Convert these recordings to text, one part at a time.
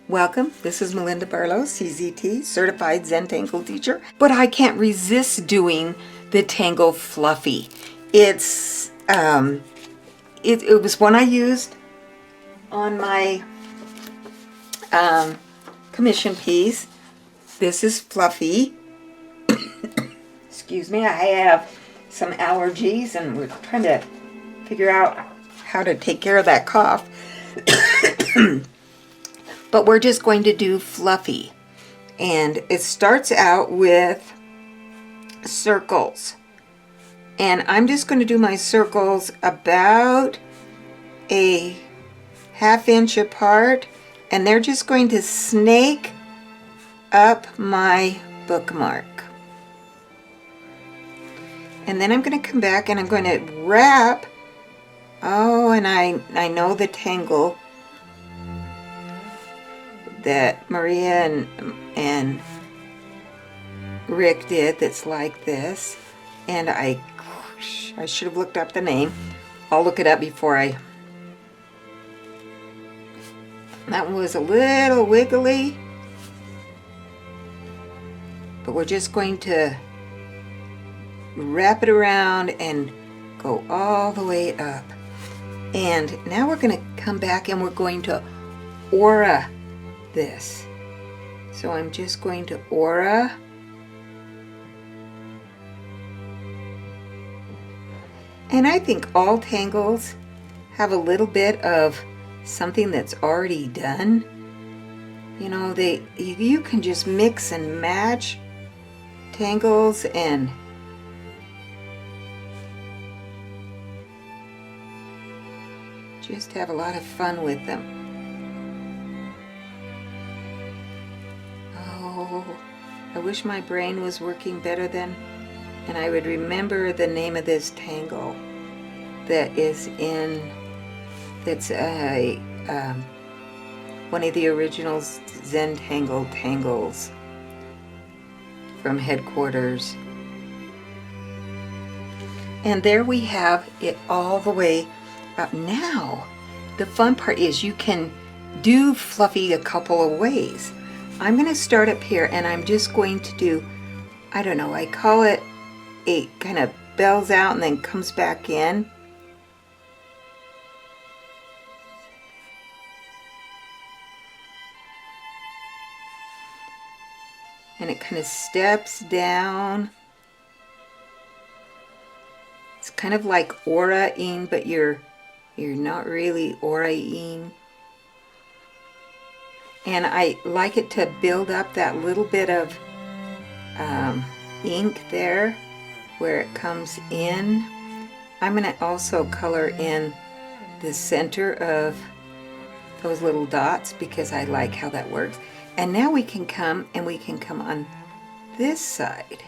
Welcome, this is Melinda Barlow, CZT, Certified Zen Tangle Teacher. But I can't resist doing the Tangle Fluffy. It was one I used on my commission piece. This is Fluffy. Excuse me, I have some allergies and we're trying to figure out how to take care of that cough. But we're just going to do Fluffy. And it starts out with circles. And I'm just going to do my circles about a ½ inch apart. And they're just going to snake up my bookmark. And then I'm going to come back and I'm going to wrap. Oh, and I know the tangle that Maria and Rick did that's like this. And I should have looked up the name. I'll look it up before I... That one was a little wiggly. But we're just going to wrap it around and go all the way up. And now we're going to come back and we're going to aura this. So I'm just going to aura. And I think all tangles have a little bit of something that's already done. You know, you can just mix and match tangles and just have a lot of fun with them. Oh, I wish my brain was working better then and I would remember the name of this tangle that is in, that's one of the original Zen Tangle tangles from headquarters. And there we have it all the way up. Now, the fun part is you can do Fluffy a couple of ways. I'm going to start up here and I'm just going to do, I don't know, I call it a kind of bells out and then comes back in. And it kind of steps down. It's kind of like aura-ing, but you're not really aura-ing. And I like it to build up that little bit of ink there where it comes in. I'm going to also color in the center of those little dots because I like how that works. And now we can come on this side.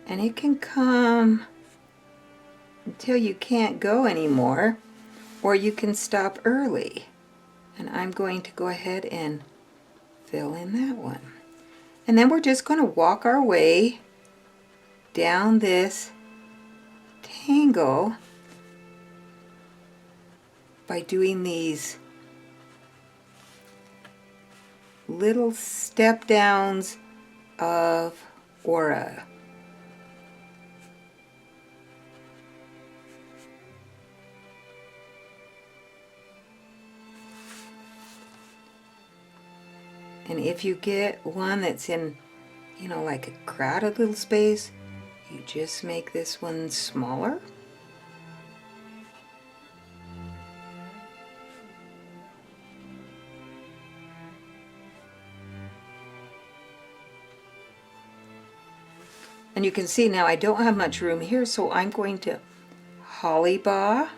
And it can come until you can't go anymore, or you can stop early. And I'm going to go ahead and fill in that one. And then we're just going to walk our way down this tangle by doing these little step downs of aura. And if you get one that's in, you know, like a crowded little space, you just make this one smaller. And you can see now I don't have much room here, so I'm going to holly baw.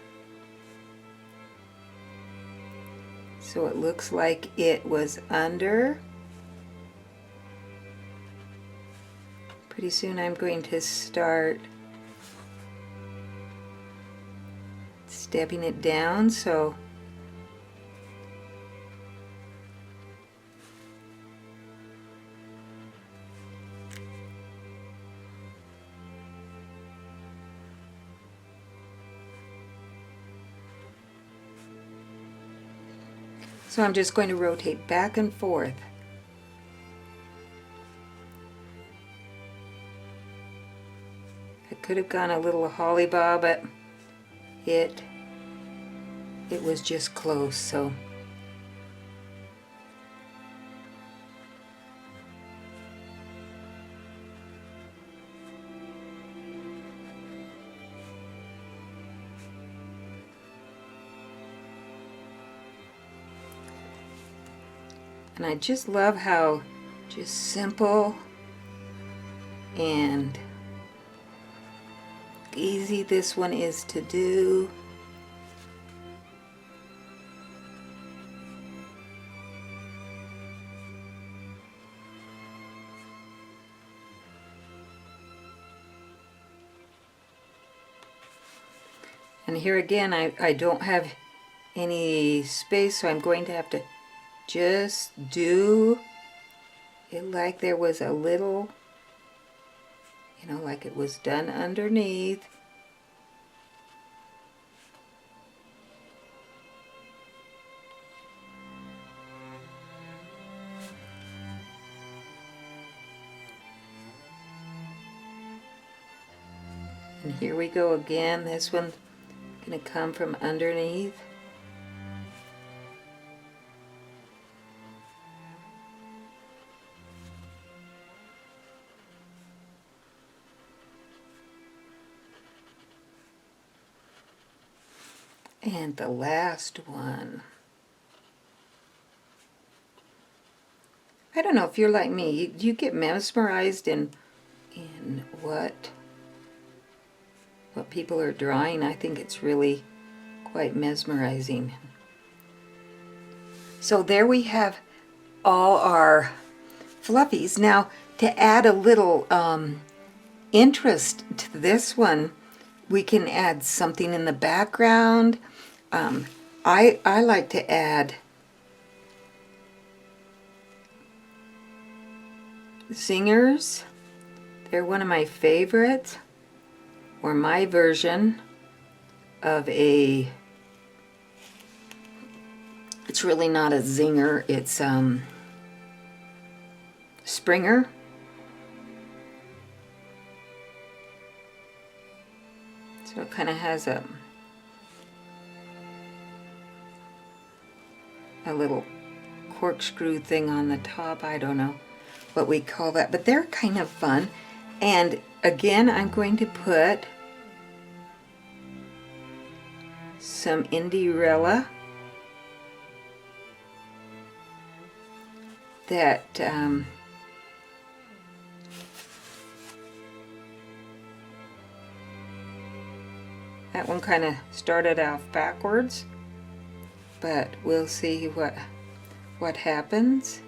So it looks like it was under. Pretty soon I'm going to start stepping it down so So I'm just going to rotate back and forth. I could have gone a little holly bob, but it was just close, so. And I just love how just simple and easy this one is to do. And here again, I don't have any space, so I'm going to have to just do it like there was a little, you know, like it was done underneath. And here we go again. This one's going to come from underneath. And the last one. I don't know if you're like me. You get mesmerized in what people are drawing. I think it's really quite mesmerizing. So there we have all our fluffies. Now, to add a little interest to this one, we can add something in the background. I like to add zingers. They're one of my favorites, or my version of a, it's really not a zinger, it's Springer. So it kind of has a little corkscrew thing on the top. I don't know what we call that, but they're kind of fun. And again, I'm going to put some Indirella that that one kind of started off backwards, but we'll see what happens.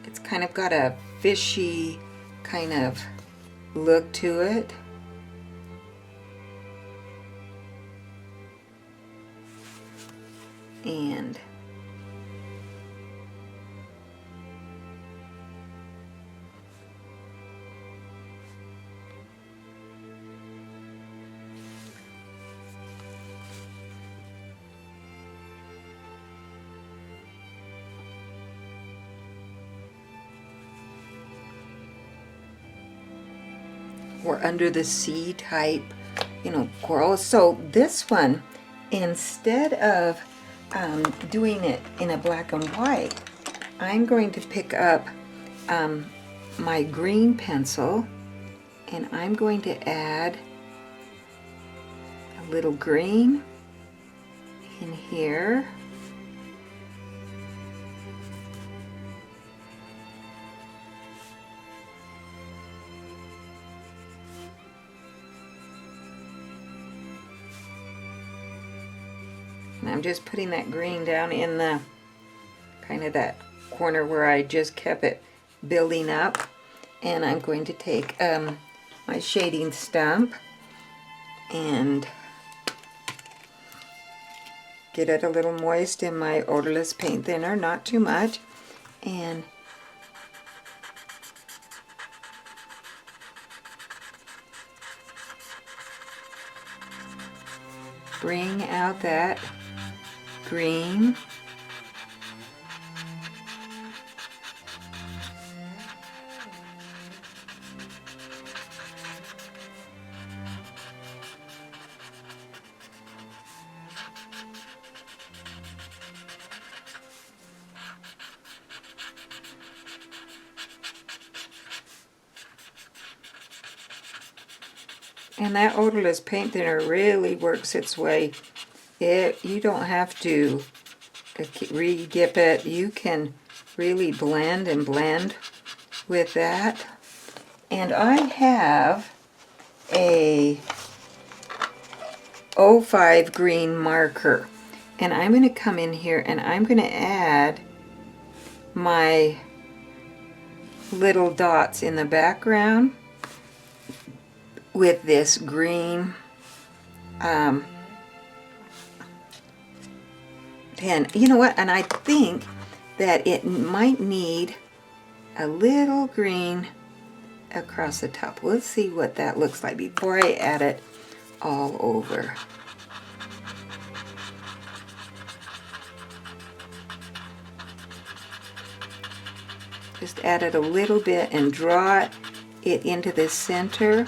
It's kind of got a fishy kind of look to it. And or under the sea type, you know, coral. So this one, instead of doing it in a black and white, I'm going to pick up my green pencil, and I'm going to add a little green in here. And I'm just putting that green down in the kind of that corner where I just kept it building up. And I'm going to take my shading stump and get it a little moist in my odorless paint thinner, not too much, and bring out that green And that odorless paint thinner really works its way. You don't have to re-dip it. You can really blend and blend with that. And I have a 05 green marker. And I'm going to come in here and I'm going to add my little dots in the background with this green pen. You know what? And I think that it might need a little green across the top. Let's see what that looks like before I add it all over. Just add it a little bit and draw it into the center.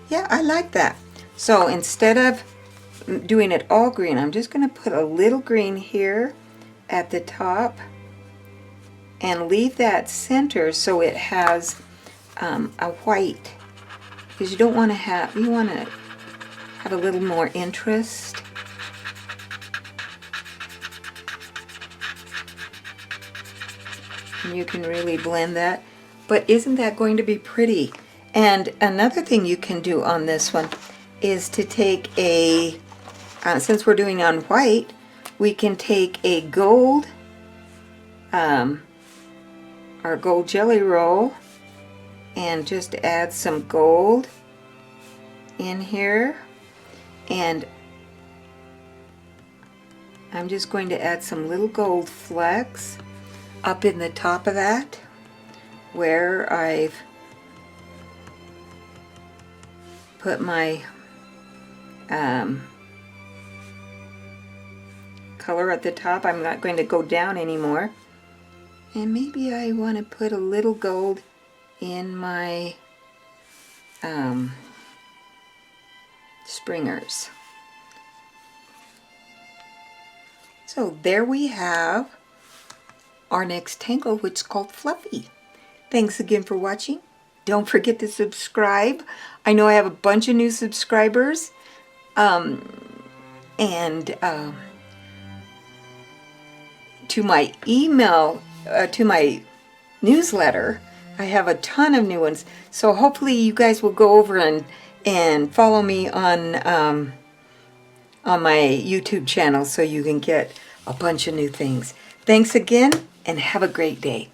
Yeah, I like that. So instead of doing it all green, I'm just going to put a little green here at the top and leave that center so it has a white, because you don't want to have, you want to have a little more interest. And you can really blend that. But isn't that going to be pretty? And another thing you can do on this one is to take a, since we're doing on white, we can take a gold, our gold jelly roll, and just add some gold in here. And I'm just going to add some little gold flecks up in the top of that where I've put my color at the top. I'm not going to go down anymore. And maybe I want to put a little gold in my springers. So there we have our next tangle, which is called Fluffy. Thanks again for watching. Don't forget to subscribe. I know I have a bunch of new subscribers. To my email, to my newsletter, I have a ton of new ones. So hopefully you guys will go over and follow me on my YouTube channel so you can get a bunch of new things. Thanks again and have a great day.